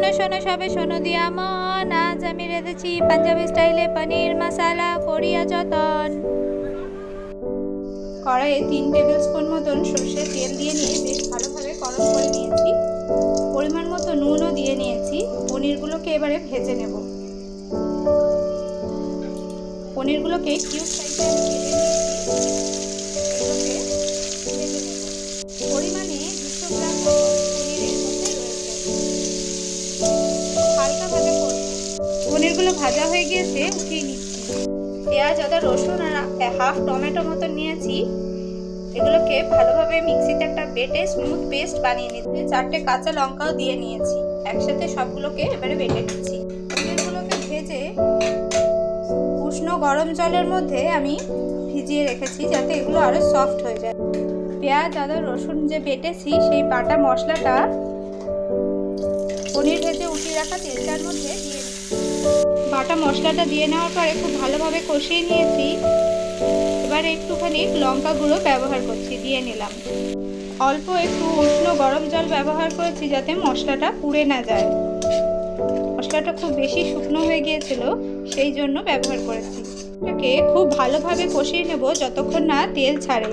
শোনো শোনো সবে শোনো দিয়া মন, আজ আমি রেঁধেছি পাঞ্জাবি স্টাইলে পনির মশালা করিয়া যতন। কড়াইয়ে 3 টেবিল স্পুন মতন সর্ষের তেল দিয়ে নিয়ে বেশ ভালোভাবে গরম করে নিয়েছি। পরিমাণ মতো নুনও দিয়ে নিয়েছি। পনিরগুলোকে এবারে ভেজে নেব। পনিরগুলোকে কিউব সাইজে আমি কেটে নিয়েছি। এগুলোকে ভেজে নেব। পরিমাণে 200 গ্রাম পনিরের মধ্যে রয়েছে। হালকা ভাজা করব। পনিরগুলো ভাজা হয়ে গিয়েছে, উঠিয়ে নিচ্ছি। পেঁয়াজ, আদা, রসুন আর হাফ টমেটো মতো নিয়েছি। এগুলোকে ভালোভাবে মিক্সিতে একটা বেটে স্মুথ পেস্ট বানিয়ে নিতে 4টে কাঁচা লঙ্কাও দিয়ে নিয়েছি। একসাথে সবগুলোকে এবারে বেটে নিচ্ছি। পনিরগুলোকে ভেজে উষ্ণ গরম জলের মধ্যে আমি ভিজিয়ে রেখেছি, যাতে এগুলো আরও সফট হয়ে যায়। পেঁয়াজ, আদা, রসুন যে বেটেছি সেই বাটা মশলাটা পনির ভেজে উঠিয়ে রাখা তেলটার মধ্যে দিয়ে বাটা মশলাটা দিয়ে নেওয়ার পরে খুব ভালোভাবে কষিয়ে নিয়েছি। এবার একটুখানি লঙ্কা গুঁড়ো ব্যবহার করছি, দিয়ে নিলাম। অল্প একটু উষ্ণ গরম জল ব্যবহার করেছি, যাতে মশলাটা পুড়ে না যায়। মশলাটা খুব বেশি শুকনো হয়ে গিয়েছিল, সেই জন্য ব্যবহার করেছি। এটাকে খুব ভালোভাবে কষিয়ে নেব যতক্ষণ না তেল ছাড়ে।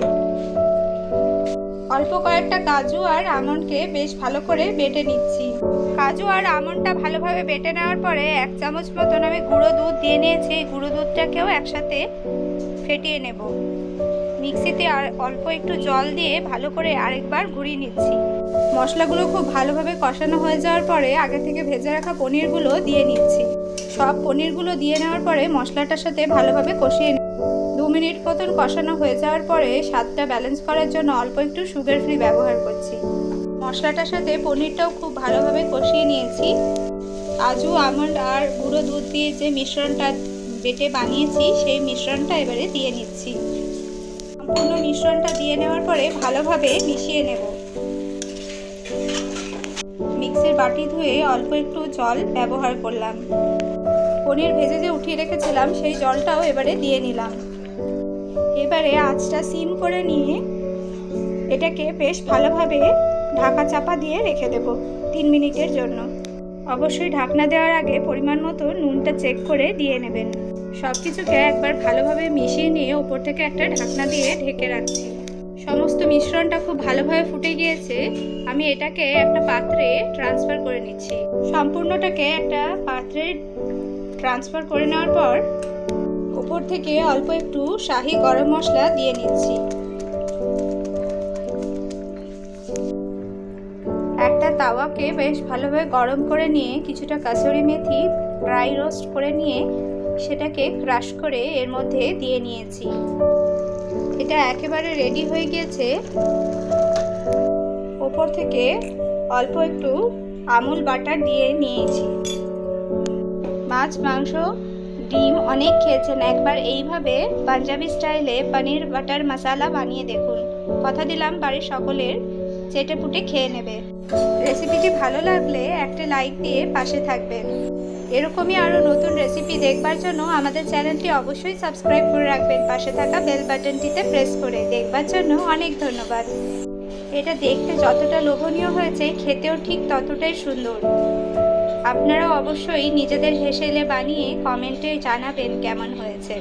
অল্প কয়েকটা কাজু আর আমন্ডকে বেশ ভালো করে বেটে নিচ্ছি। কাজু আর আমন্ডটা ভালোভাবে বেটে নেওয়ার পরে 1 চামচ মতন আমি গুঁড়ো দুধ দিয়ে নিয়েছি। গুঁড়ো দুধটাকেও একসাথে ফেটিয়ে নেব। মিক্সিতে আর অল্প একটু জল দিয়ে ভালো করে আরেকবার ঘুরিয়ে নিচ্ছি। মশলাগুলো খুব ভালোভাবে কষানো হয়ে যাওয়ার পরে আগে থেকে ভেজে রাখা পনিরগুলো দিয়ে নিচ্ছি। সব পনিরগুলো দিয়ে নেওয়ার পরে মশলাটার সাথে ভালোভাবে কষিয়ে 2 মিনিট মতন কষানো হয়ে যাওয়ার পরে স্বাদটা ব্যালেন্স করার জন্য অল্প একটু সুগার ফ্রি ব্যবহার করছি। মশলাটার সাথে পনিরটাও খুব ভালোভাবে কষিয়ে নিয়েছি। কাজু, আমন্ড আর গুঁড়ো দুধ দিয়ে যে মিশ্রণটা বেটে বানিয়েছি সেই মিশ্রণটা এবারে দিয়ে নিচ্ছি। সম্পূর্ণ মিশ্রণটা দিয়ে নেওয়ার পরে ভালোভাবে মিশিয়ে নেব। মিক্সির বাটি ধুয়ে অল্প একটু জল ব্যবহার করলাম। পনির ভেজে যে উঠিয়ে রেখেছিলাম সেই জলটাও এবারে দিয়ে নিলাম। এবারে আঁচটা সিম করে নিয়ে এটাকে বেশ ভালোভাবে ঢাকা চাপা দিয়ে রেখে দেব 3 মিনিটের জন্য। অবশ্যই ঢাকনা দেওয়ার আগে পরিমাণ মতো নুনটা চেক করে দিয়ে নেবেন। সব কিছুকে একবার ভালোভাবে মিশিয়ে নিয়ে ওপর থেকে একটা ঢাকনা দিয়ে ঢেকে রাখছি। সমস্ত মিশ্রণটা খুব ভালোভাবে ফুটে গিয়েছে। আমি এটাকে একটা পাত্রে ট্রান্সফার করে নিচ্ছি। সম্পূর্ণটাকে একটা পাত্রে ট্রান্সফার করে নেওয়ার পর ওপর থেকে অল্প একটু শাহি গরম মশলা দিয়ে নিচ্ছি। একটা তাওয়াকে বেশ ভালোভাবে গরম করে নিয়ে কিছুটা কাসুরি মেথি ড্রাই রোস্ট করে নিয়ে সেটাকে ক্রাশ করে এর মধ্যে দিয়ে নিয়েছি। এটা একেবারে রেডি হয়ে গিয়েছে। ওপর থেকে অল্প একটু আমুল বাটার দিয়ে নিয়েছি। মাছ, মাংস, ডিম অনেক খেয়েছেন, একবার এইভাবে পাঞ্জাবি স্টাইলে পনির বাটার মশালা বানিয়ে দেখুন। কথা দিলাম বাড়ির সকলের চেটে পুটে খেয়ে নেবে। রেসিপিটি ভালো লাগলে একটা লাইক দিয়ে পাশে থাকবেন। এরকমই আরও নতুন রেসিপি দেখবার জন্য আমাদের চ্যানেলটি অবশ্যই সাবস্ক্রাইব করে রাখবেন। পাশে থাকা বেল বাটনটিতে প্রেস করে দেখবার জন্য অনেক ধন্যবাদ। এটা দেখতে যতটা লোভনীয় হয়েছে, খেতেও ঠিক ততটাই সুন্দর। আপনারা অবশ্যই নিজেদের হেসেলে বানিয়ে কমেন্টে জানাবেন কেমন হয়েছে।